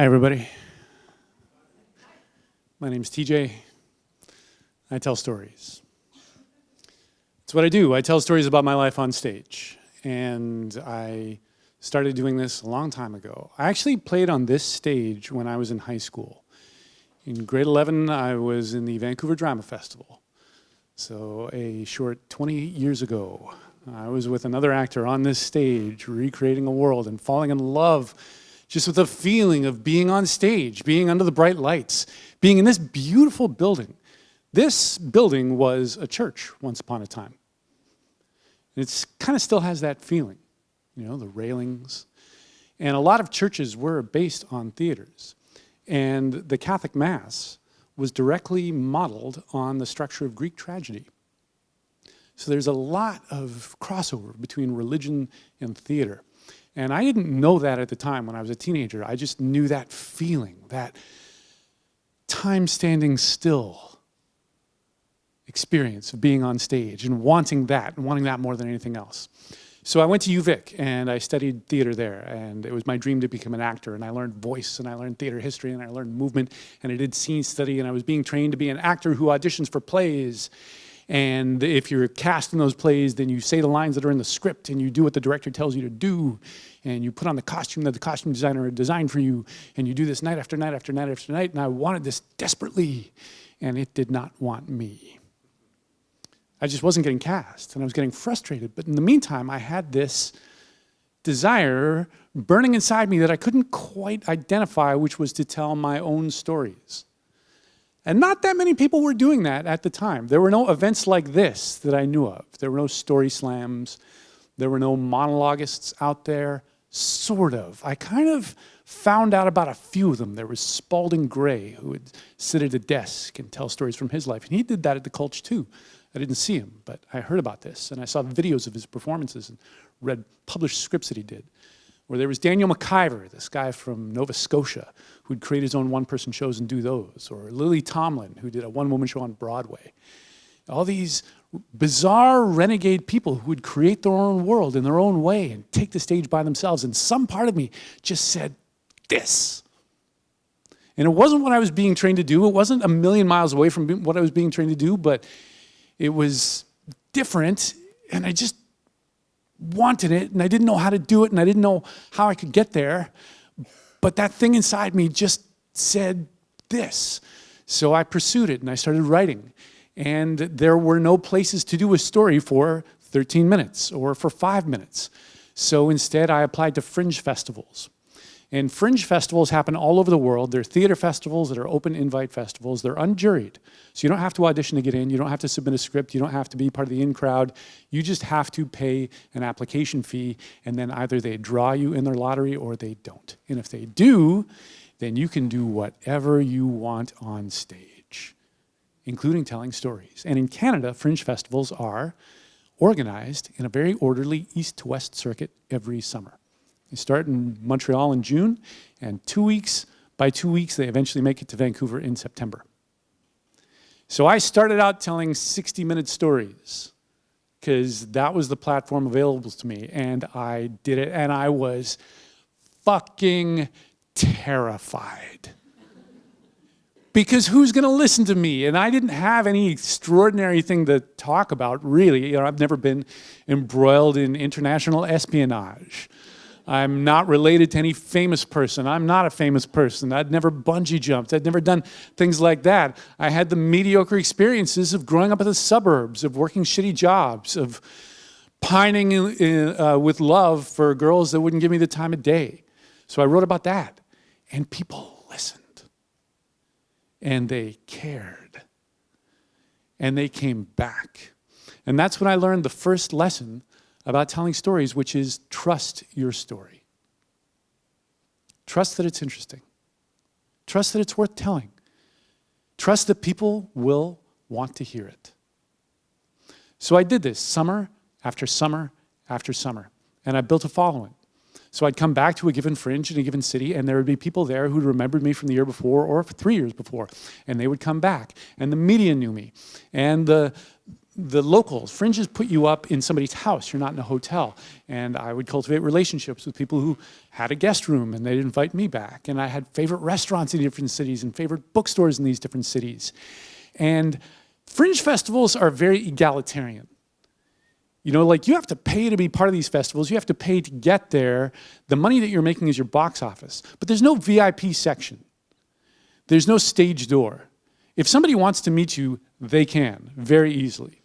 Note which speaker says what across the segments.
Speaker 1: Hi, everybody. My name's TJ. I tell stories. It's what I do. I tell stories about my life on stage. And I started doing this a long time ago. I actually played on this stage when I was in high school. In grade 11, I was in the Vancouver Drama Festival. So a short 20 years ago, I was with another actor on this stage, recreating a world and falling in love just with the feeling of being on stage, being under the bright lights, being in this beautiful building. This building was a church once upon a time. It kind of still has that feeling, you know, the railings. And a lot of churches were based on theaters. And the Catholic Mass was directly modeled on the structure of Greek tragedy. So there's a lot of crossover between religion and theater. And I didn't know that at the time when I was a teenager. I just knew that feeling, that time standing still experience of being on stage and wanting that more than anything else. So I went to UVic and I studied theater there, and it was my dream to become an actor, and I learned voice and I learned theater history and I learned movement and I did scene study, and I was being trained to be an actor who auditions for plays. And if you're cast in those plays, then you say the lines that are in the script and you do what the director tells you to do, and you put on the costume that the costume designer designed for you, and you do this night after night after night after night, and I wanted this desperately, and it did not want me. I just wasn't getting cast, and I was getting frustrated. But in the meantime, I had this desire burning inside me that I couldn't quite identify, which was to tell my own stories. And not that many people were doing that at the time. There were no events like this that I knew of. There were no story slams. There were no monologuists out there. Sort of. I kind of found out about a few of them. There was Spalding Gray, who would sit at a desk and tell stories from his life. And he did that at the Cultch too. I didn't see him, but I heard about this. And I saw videos of his performances and read published scripts that he did. Or there was Daniel McIver, this guy from Nova Scotia, who'd create his own one-person shows and do those. Or Lily Tomlin, who did a one-woman show on Broadway. All these bizarre renegade people who would create their own world in their own way and take the stage by themselves. And some part of me just said, this. And it wasn't what I was being trained to do. It wasn't a million miles away from what I was being trained to do, but it was different, and I just wanted it, and I didn't know how to do it, and I didn't know how I could get there. But that thing inside me just said this. So I pursued it, and I started writing. And there were no places to do a story for 13 minutes or for 5 minutes. So instead, I applied to fringe festivals. And fringe festivals happen all over the world. They're theater festivals that are open invite festivals. They're unjuried. So you don't have to audition to get in. You don't have to submit a script. You don't have to be part of the in crowd. You just have to pay an application fee, and then either they draw you in their lottery or they don't. And if they do, then you can do whatever you want on stage, including telling stories. And in Canada, fringe festivals are organized in a very orderly east to west circuit every summer. They start in Montreal in June, and by 2 weeks, they eventually make it to Vancouver in September. So I started out telling 60-minute stories because that was the platform available to me, and I did it, and I was fucking terrified. Because who's going to listen to me? And I didn't have any extraordinary thing to talk about, really. You know, I've never been embroiled in international espionage. I'm not related to any famous person. I'm not a famous person. I'd never bungee jumped. I'd never done things like that. I had the mediocre experiences of growing up in the suburbs, of working shitty jobs, of pining with love for girls that wouldn't give me the time of day. So I wrote about that, and people listened, and they cared, and they came back. And that's when I learned the first lesson about telling stories, which is trust your story. Trust that it's interesting. Trust that it's worth telling. Trust that people will want to hear it. So I did this summer after summer after summer, and I built a following. So I'd come back to a given fringe in a given city, and there would be people there who remembered me from the year before or 3 years before, and they would come back. And the media knew me, and the the locals. Fringes put you up in somebody's house. You're not in a hotel. And I would cultivate relationships with people who had a guest room and they'd invite me back. And I had favorite restaurants in different cities and favorite bookstores in these different cities. And fringe festivals are very egalitarian. You know, like you have to pay to be part of these festivals. You have to pay to get there. The money that you're making is your box office. But there's no VIP section. There's no stage door. If somebody wants to meet you, they can very easily.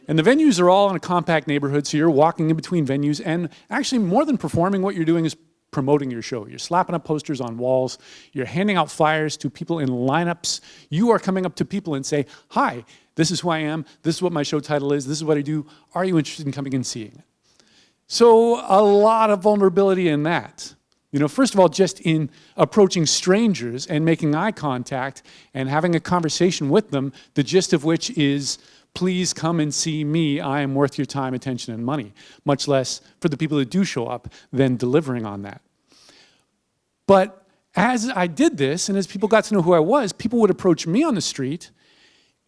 Speaker 1: And the venues are all in a compact neighborhood, so you're walking in between venues. And actually, more than performing, what you're doing is promoting your show. You're slapping up posters on walls. You're handing out flyers to people in lineups. You are coming up to people and say, hi, this is who I am. This is what my show title is. This is what I do. Are you interested in coming and seeing it? So a lot of vulnerability in that. You know, first of all, just in approaching strangers and making eye contact and having a conversation with them, the gist of which is, please come and see me. I am worth your time, attention, and money. Much less for the people that do show up than delivering on that. But as I did this, and as people got to know who I was, people would approach me on the street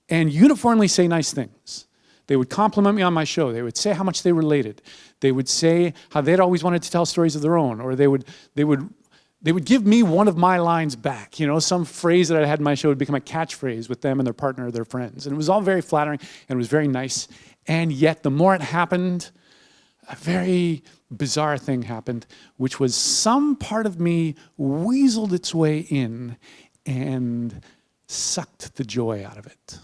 Speaker 1: and uniformly say nice things. They would compliment me on my show. They would say how much they related. They would say how they'd always wanted to tell stories of their own, or they would give me one of my lines back. You know, some phrase that I had in my show would become a catchphrase with them and their partner or their friends. And it was all very flattering and it was very nice. And yet the more it happened, a very bizarre thing happened, which was some part of me weaseled its way in and sucked the joy out of it.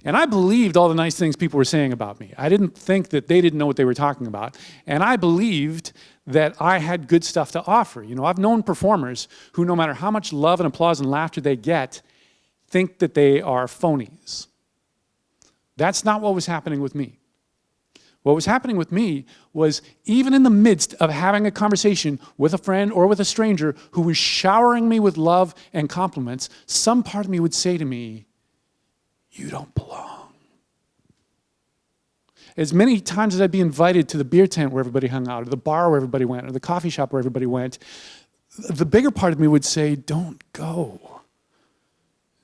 Speaker 1: And I believed all the nice things people were saying about me. I didn't think that they didn't know what they were talking about. And I believed that I had good stuff to offer. You know, I've known performers who, no matter how much love and applause and laughter they get, think that they are phonies. That's not what was happening with me. What was happening with me was, even in the midst of having a conversation with a friend or with a stranger who was showering me with love and compliments, some part of me would say to me, you don't belong. As many times as I'd be invited to the beer tent where everybody hung out, or the bar where everybody went, or the coffee shop where everybody went, the bigger part of me would say, don't go.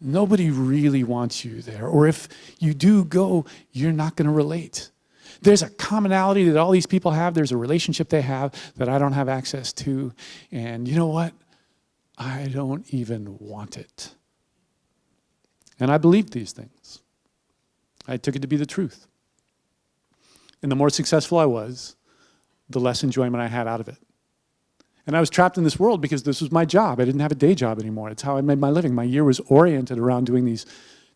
Speaker 1: Nobody really wants you there. Or if you do go, you're not going to relate. There's a commonality that all these people have. There's a relationship they have that I don't have access to. And you know what? I don't even want it. And I believed these things. I took it to be the truth. And the more successful I was, the less enjoyment I had out of it. And I was trapped in this world because this was my job. I didn't have a day job anymore. It's how I made my living. My year was oriented around doing these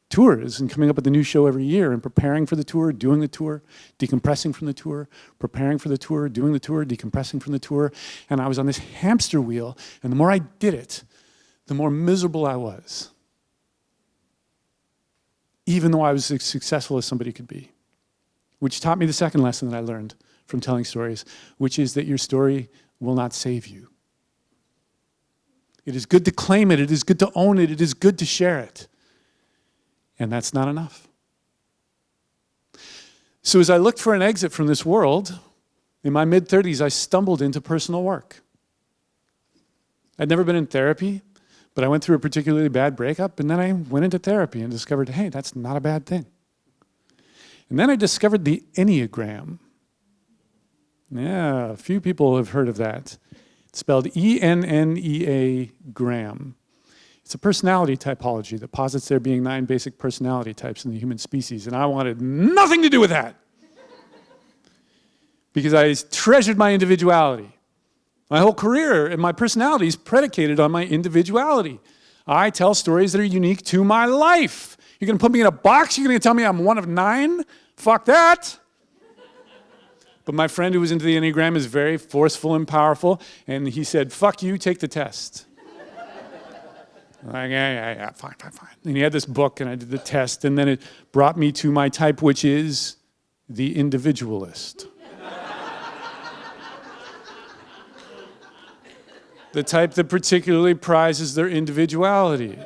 Speaker 1: tours and coming up with a new show every year and preparing for the tour, doing the tour, decompressing from the tour, preparing for the tour, doing the tour, decompressing from the tour. And I was on this hamster wheel, and the more I did it, the more miserable I was, even though I was as successful as somebody could be. Which taught me the second lesson that I learned from telling stories, which is that your story will not save you. It is good to claim it. It is good to own it. It is good to share it. And that's not enough. So as I looked for an exit from this world, in my mid-30s, I stumbled into personal work. I'd never been in therapy, but I went through a particularly bad breakup, and then I went into therapy and discovered, hey, that's not a bad thing. And then I discovered the Enneagram. Yeah, a few people have heard of that. It's spelled E-N-N-E-A gram. It's a personality typology that posits there being 9 basic personality types in the human species, and I wanted nothing to do with that. Because I treasured my individuality. My whole career and my personality is predicated on my individuality. I tell stories that are unique to my life. You're going to put me in a box? You're going to tell me I'm one of 9? Fuck that. But my friend who was into the Enneagram is very forceful and powerful, and he said, fuck you, take the test. Like, yeah, fine. And he had this book, and I did the test, and then it brought me to my type, which is the individualist. The type that particularly prizes their individuality.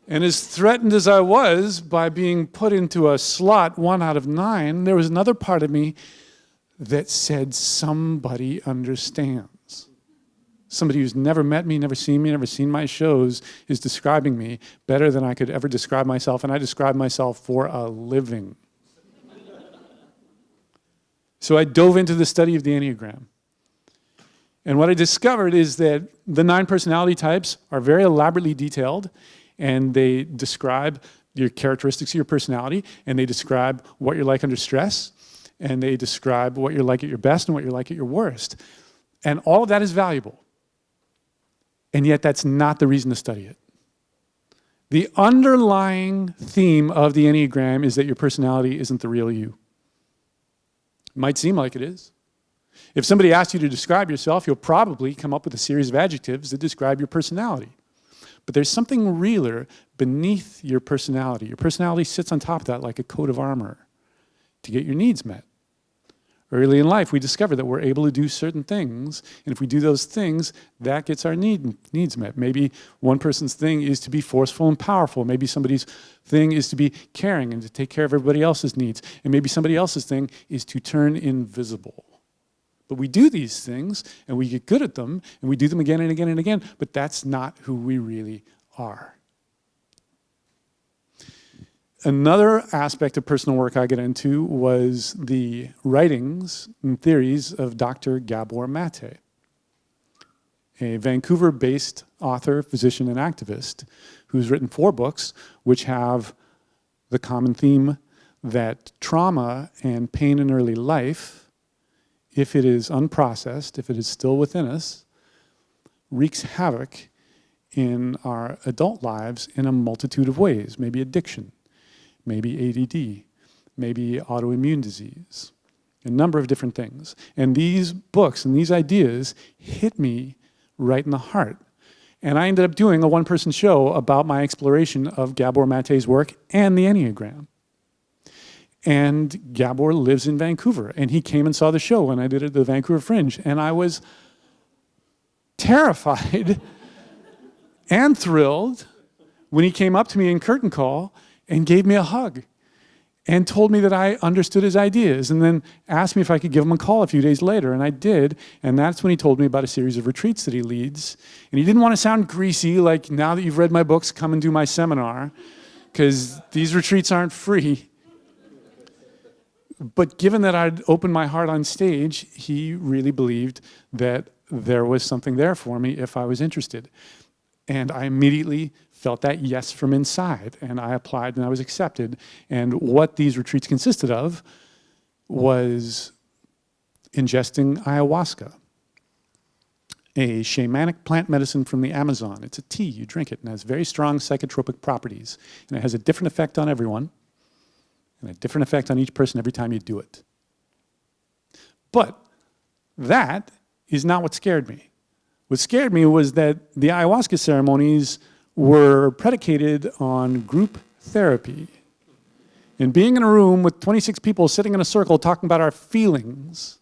Speaker 1: And as threatened as I was by being put into a slot 1 out of 9, there was another part of me that said, somebody understands. somebody who's never met me, never seen my shows, is describing me better than I could ever describe myself, and I describe myself for a living. So I dove into the study of the Enneagram. And what I discovered is that the 9 personality types are very elaborately detailed, and they describe your characteristics of your personality, and they describe what you're like under stress, and they describe what you're like at your best and what you're like at your worst. And all of that is valuable. And yet that's not the reason to study it. The underlying theme of the Enneagram is that your personality isn't the real you. It might seem like it is. If somebody asks you to describe yourself, you'll probably come up with a series of adjectives that describe your personality. But there's something realer beneath your personality. Your personality sits on top of that like a coat of armor to get your needs met. Early in life, we discover that we're able to do certain things, and if we do those things, that gets our needs met. Maybe one person's thing is to be forceful and powerful. Maybe somebody's thing is to be caring and to take care of everybody else's needs. And maybe somebody else's thing is to turn invisible. But we do these things, and we get good at them, and we do them again and again and again, but that's not who we really are. Another aspect of personal work I got into was the writings and theories of Dr. Gabor Mate, a Vancouver-based author, physician, and activist who's written 4 books which have the common theme that trauma and pain in early life, if it is unprocessed, if it is still within us, wreaks havoc in our adult lives in a multitude of ways, maybe addiction, maybe ADD, maybe autoimmune disease, a number of different things. And these books and these ideas hit me right in the heart. And I ended up doing a 1-person show about my exploration of Gabor Mate's work and the Enneagram. And Gabor lives in Vancouver, and he came and saw the show when I did it at the Vancouver Fringe, and I was terrified and thrilled when he came up to me in curtain call and gave me a hug and told me that I understood his ideas, and then asked me if I could give him a call a few days later, and I did, and that's when he told me about a series of retreats that he leads. And he didn't want to sound greasy, like, now that you've read my books, come and do my seminar, because these retreats aren't free. But given that I'd opened my heart on stage, he really believed that there was something there for me if I was interested. And I immediately felt that yes from inside, and I applied and I was accepted. And what these retreats consisted of was ingesting ayahuasca, a shamanic plant medicine from the Amazon. It's a tea, you drink it, and it has very strong psychotropic properties. And it has a different effect on everyone, and a different effect on each person every time you do it. But that is not what scared me. What scared me was that the ayahuasca ceremonies were predicated on group therapy. And being in a room with 26 people sitting in a circle talking about our feelings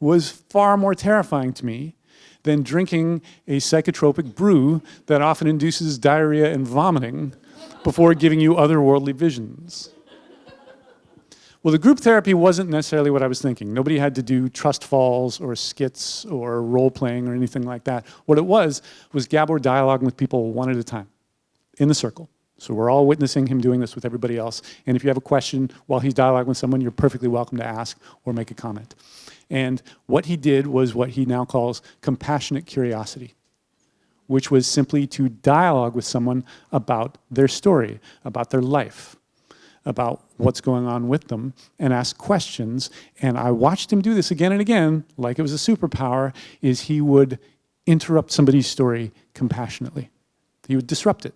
Speaker 1: was far more terrifying to me than drinking a psychotropic brew that often induces diarrhea and vomiting before giving you otherworldly visions. Well, the group therapy wasn't necessarily what I was thinking. Nobody had to do trust falls or skits or role-playing or anything like that. What it was Gabor dialoguing with people one at a time in the circle. So we're all witnessing him doing this with everybody else. And if you have a question while he's dialoguing with someone, you're perfectly welcome to ask or make a comment. And what he did was what he now calls compassionate curiosity, which was simply to dialogue with someone about their story, about their life, about what's going on with them, and ask questions. And I watched him do this again and again, like it was a superpower, is he would interrupt somebody's story compassionately. He would disrupt it.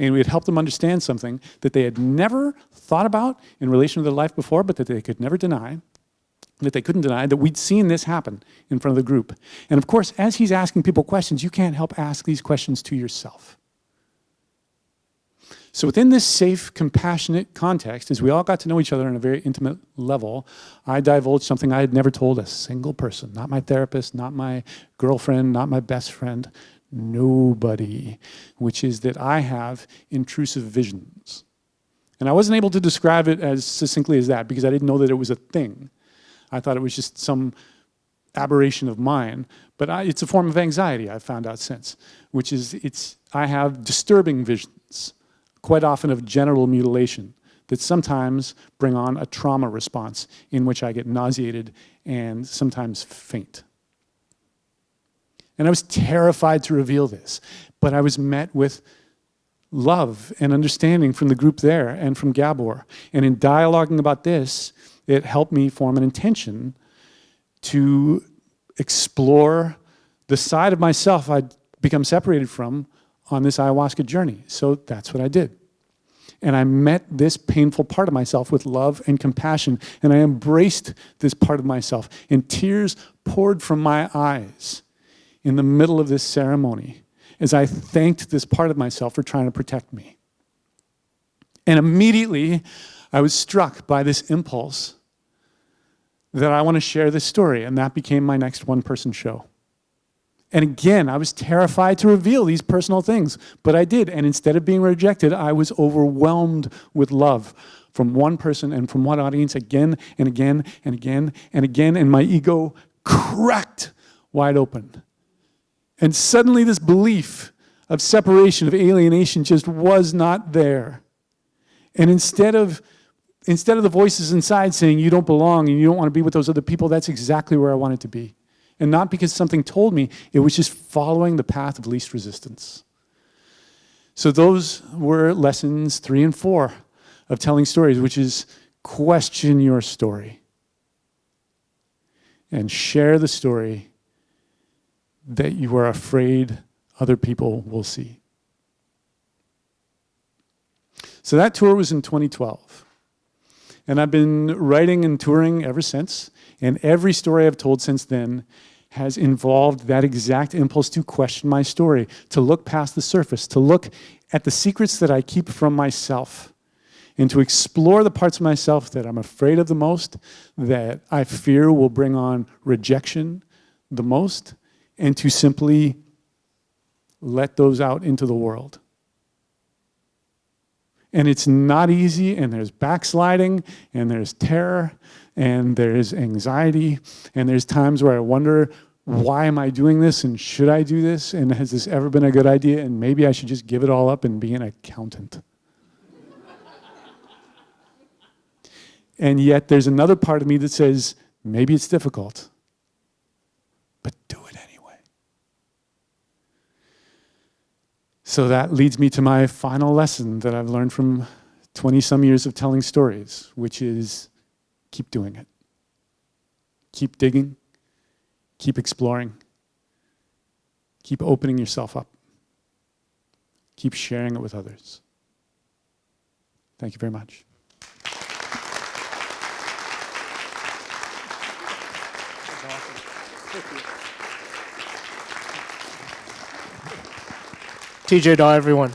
Speaker 1: And we would help them understand something that they had never thought about in relation to their life before, but that they could never deny, that they couldn't deny, that we'd seen this happen in front of the group. And of course, as he's asking people questions, you can't help ask these questions to yourself. So within this safe, compassionate context, as we all got to know each other on a very intimate level, I divulged something I had never told a single person, not my therapist, not my girlfriend, not my best friend, nobody, which is that I have intrusive visions. And I wasn't able to describe it as succinctly as that because I didn't know that it was a thing. I thought it was just some aberration of mine. But it's a form of anxiety, I've found out since, which is I have disturbing visions, quite often of genital mutilation, that sometimes bring on a trauma response in which I get nauseated and sometimes faint. And I was terrified to reveal this, but I was met with love and understanding from the group there and from Gabor. And in dialoguing about this, it helped me form an intention to explore the side of myself I'd become separated from on this ayahuasca journey. So that's what I did. And I met this painful part of myself with love and compassion, and I embraced this part of myself. And tears poured from my eyes in the middle of this ceremony as I thanked this part of myself for trying to protect me. And immediately, I was struck by this impulse that I want to share this story, and that became my next one-person show. And again, I was terrified to reveal these personal things, but I did. And instead of being rejected, I was overwhelmed with love from one person and from one audience again and again and again and again, and my ego cracked wide open. And suddenly this belief of separation, of alienation just was not there. And instead of the voices inside saying you don't belong and you don't want to be with those other people, that's exactly where I wanted to be. And not because something told me, it was just following the path of least resistance. So those were lessons 3 and 4 of telling stories, which is question your story and share the story that you are afraid other people will see. So that tour was in 2012. And I've been writing and touring ever since. And every story I've told since then has involved that exact impulse to question my story, to look past the surface, to look at the secrets that I keep from myself, and to explore the parts of myself that I'm afraid of the most, that I fear will bring on rejection the most, and to simply let those out into the world. And it's not easy, and there's backsliding, and there's terror, and there's anxiety, and there's times where I wonder, why am I doing this, and should I do this, and has this ever been a good idea, and maybe I should just give it all up and be an accountant. And yet there's another part of me that says, maybe it's difficult, but do it anyway. So that leads me to my final lesson that I've learned from 20-some years of telling stories, which is keep doing it. Keep digging. Keep exploring. Keep opening yourself up. Keep sharing it with others. Thank you very much.
Speaker 2: TJ Dawe, everyone.